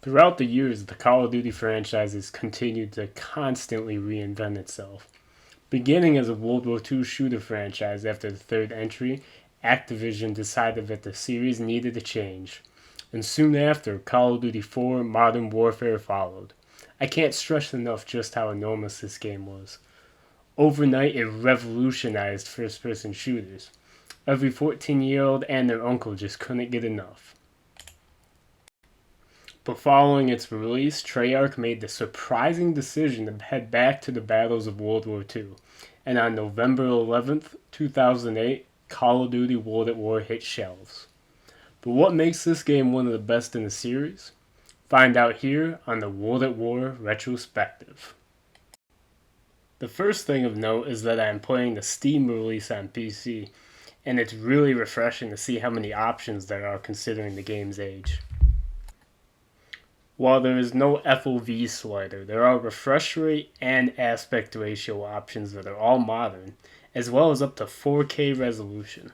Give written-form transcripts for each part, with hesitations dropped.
Throughout the years, the Call of Duty franchise has continued to constantly reinvent itself. Beginning as a World War II shooter franchise after the third entry, Activision decided that the series needed a change. And soon after, Call of Duty 4 Modern Warfare followed. I can't stress enough just how enormous this game was. Overnight, it revolutionized first-person shooters. Every 14-year-old and their uncle just couldn't get enough. But following its release, Treyarch made the surprising decision to head back to the battles of World War II. And on November 11th, 2008, Call of Duty World at War hit shelves. But what makes this game one of the best in the series? Find out here on the World at War Retrospective. The first thing of note is that I am playing the Steam release on PC, and it's really refreshing to see how many options there are considering the game's age. While there is no FOV slider, there are refresh rate and aspect ratio options that are all modern, as well as up to 4K resolution.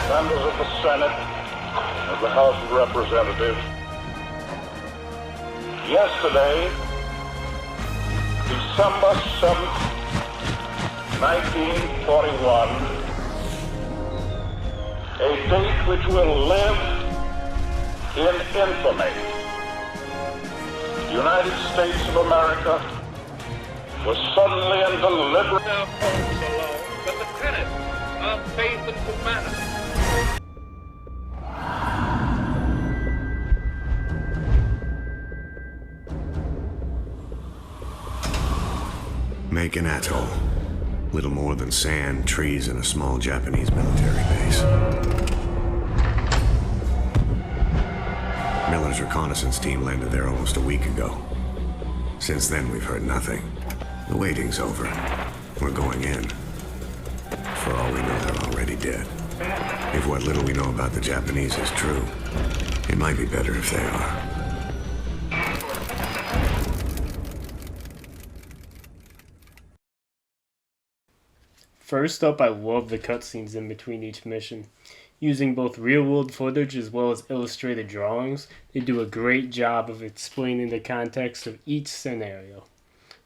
Members of the Senate, of the House of Representatives, yesterday, December 7th, 1941, a date which will live in infamy. The United States of America was suddenly and deliberately alone, but the tenet of faith and humanity. Make an atoll. Little more than sand, trees, and a small Japanese military base. Miller's reconnaissance team landed there almost a week ago. Since then, we've heard nothing. The waiting's over. We're going in. For all we know, they're already dead. If what little we know about the Japanese is true, it might be better if they are. First up, I love the cutscenes in between each mission. Using both real-world footage as well as illustrated drawings, they do a great job of explaining the context of each scenario.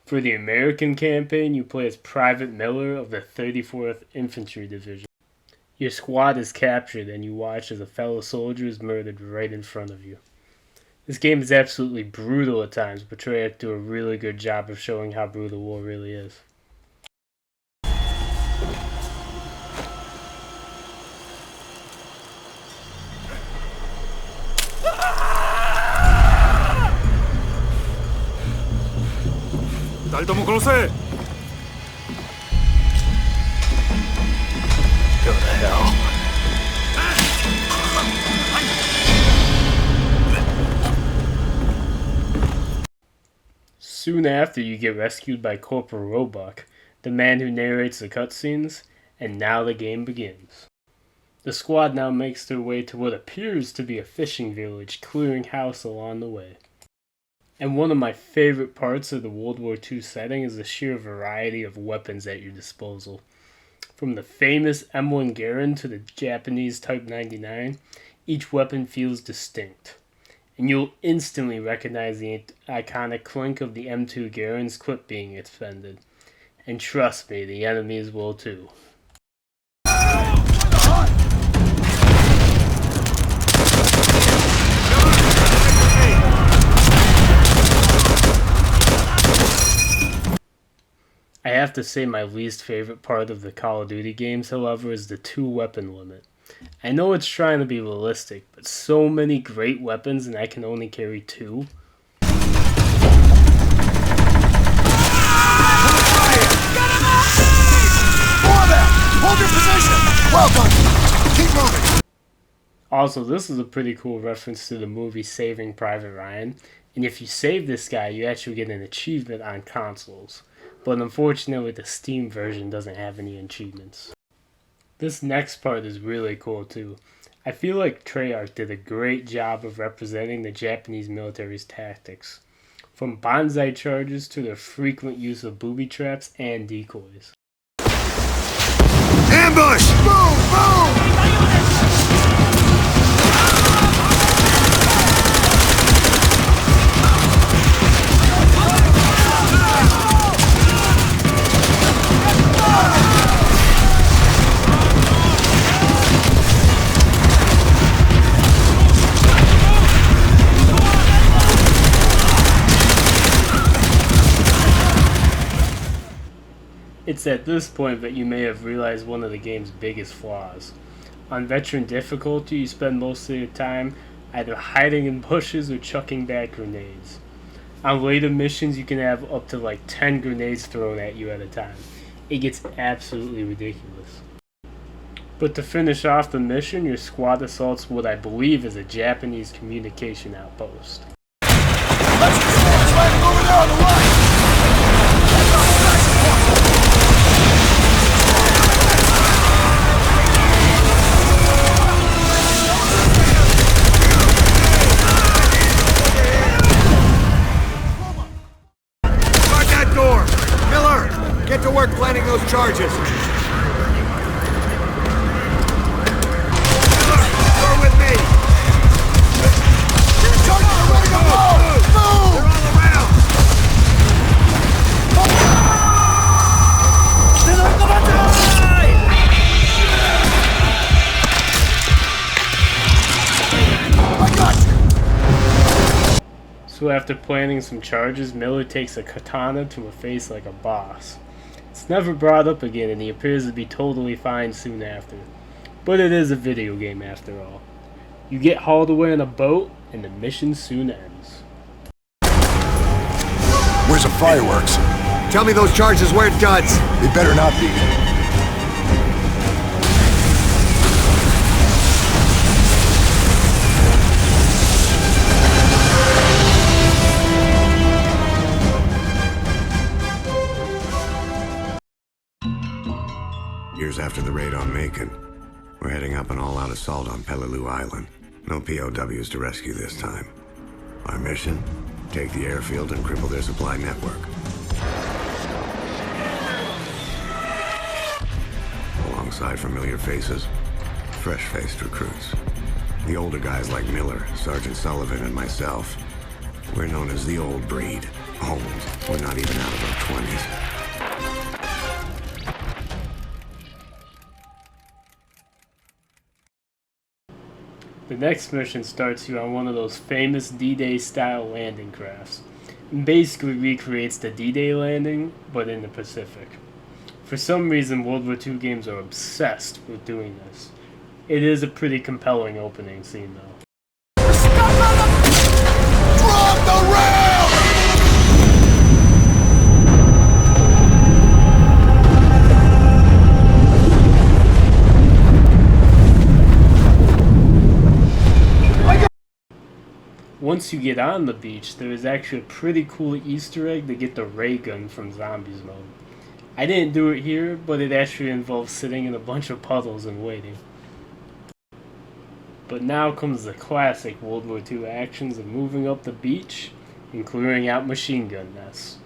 For the American campaign, you play as Private Miller of the 34th Infantry Division. Your squad is captured and you watch as a fellow soldier is murdered right in front of you. This game is absolutely brutal at times, but Treyarch do a really good job of showing how brutal war really is. Go to hell. Soon after, you get rescued by Corporal Roebuck, the man who narrates the cutscenes, and now the game begins. The squad now makes their way to what appears to be a fishing village, clearing house along the way. And one of my favorite parts of the World War II setting is the sheer variety of weapons at your disposal. From the famous M1 Garand to the Japanese Type 99, each weapon feels distinct. And you'll instantly recognize the iconic clink of the M2 Garand's clip being expended. And trust me, the enemies will too. I have to say my least favorite part of the Call of Duty games, however, is the 2-weapon limit. I know it's trying to be realistic, but so many great weapons and I can only carry 2. Hold your position! Well done! Keep moving! Also, this is a pretty cool reference to the movie Saving Private Ryan, and if you save this guy, you actually get an achievement on consoles. but unfortunately the Steam version doesn't have any achievements. This next part is really cool too. I feel like Treyarch did a great job of representing the Japanese military's tactics, from bonsai charges to their frequent use of booby traps and decoys. Ambush! Move! Move! It's at this point that you may have realized one of the game's biggest flaws. On veteran difficulty, you spend most of your time either hiding in bushes or chucking back grenades. On later missions, you can have up to like 10 grenades thrown at you at a time. It gets absolutely ridiculous. But to finish off the mission, your squad assaults what I believe is a Japanese communication outpost. Let's get this fighting over there on the right! Guard that door! Miller, get to work planting those charges! Miller, you're with me! Charges are ready to move! Move! They're all around! I got you! So after planting some charges, Miller takes a katana to a face like a boss. It's never brought up again and he appears to be totally fine soon after. But it is a video game after all. You get hauled away on a boat and the mission soon ends. Where's the fireworks? Tell me those charges weren't duds. They better not be. Years after the raid on Macon, we're heading up an all-out assault on Peleliu Island. No POWs to rescue this time. Our mission? Take the airfield and cripple their supply network. Alongside familiar faces, fresh-faced recruits. The older guys like Miller, Sergeant Sullivan, and myself. We're known as the old breed. Old. We're not even out of our 20s. The next mission starts you on one of those famous D-Day style landing crafts, and basically recreates the D-Day landing, but in the Pacific. For some reason, World War II games are obsessed with doing this. It is a pretty compelling opening scene though. Drop the rail! Once you get on the beach, there is actually a pretty cool Easter egg to get the ray gun from Zombies mode. I didn't do it here, but it actually involves sitting in a bunch of puddles and waiting. But now comes the classic World War II actions of moving up the beach and clearing out machine gun nests.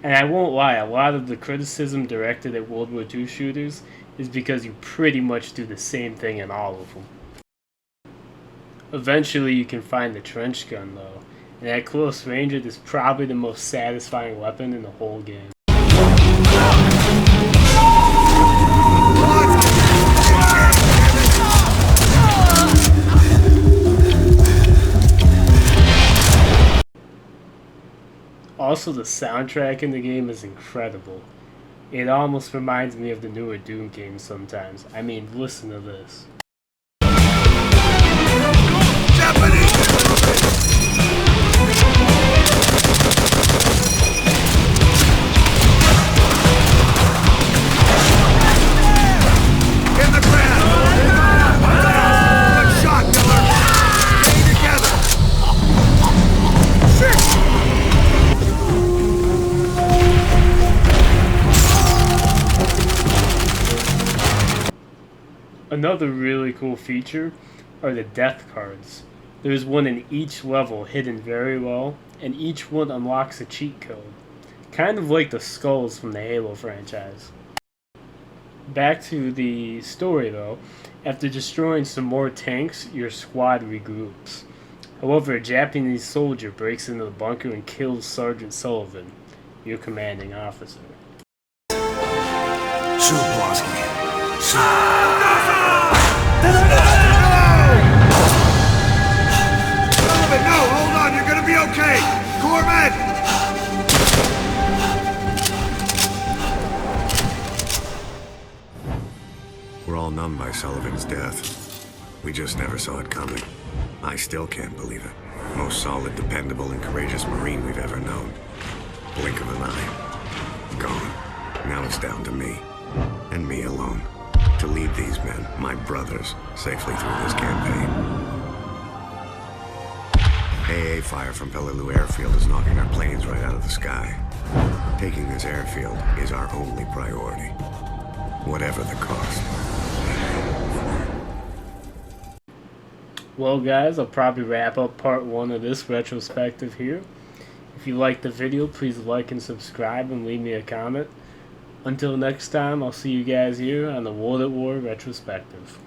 And I won't lie, a lot of the criticism directed at World War II shooters is because you pretty much do the same thing in all of them. Eventually you can find the trench gun though, and at close range it is probably the most satisfying weapon in the whole game. Also, the soundtrack in the game is incredible. It almost reminds me of the newer Doom games sometimes. I mean, listen to this. In the ground! Good shot, Miller! Stay together! Shit! Another really cool feature are the death cards. There's one in each level hidden very well, and each one unlocks a cheat code. Kind of like the skulls from the Halo franchise. Back to the story though, after destroying some more tanks, your squad regroups. However, a Japanese soldier breaks into the bunker and kills Sergeant Sullivan, your commanding officer. Shoot, Blonsky. Sullivan, no! Hold on! You're gonna be okay! Corpsman! We're all numb by Sullivan's death. We just never saw it coming. I still can't believe it. Most solid, dependable, and courageous Marine we've ever known. Blink of an eye. Gone. Now it's down to me. And me alone. To lead these men, my brothers, safely through this campaign. AA fire from Peleliu Airfield is knocking our planes right out of the sky. Taking this airfield is our only priority. Whatever the cost. Well guys, I'll probably wrap up part 1 of this retrospective here. If you liked the video, please like and subscribe and leave me a comment. Until next time, I'll see you guys here on the World at War Retrospective.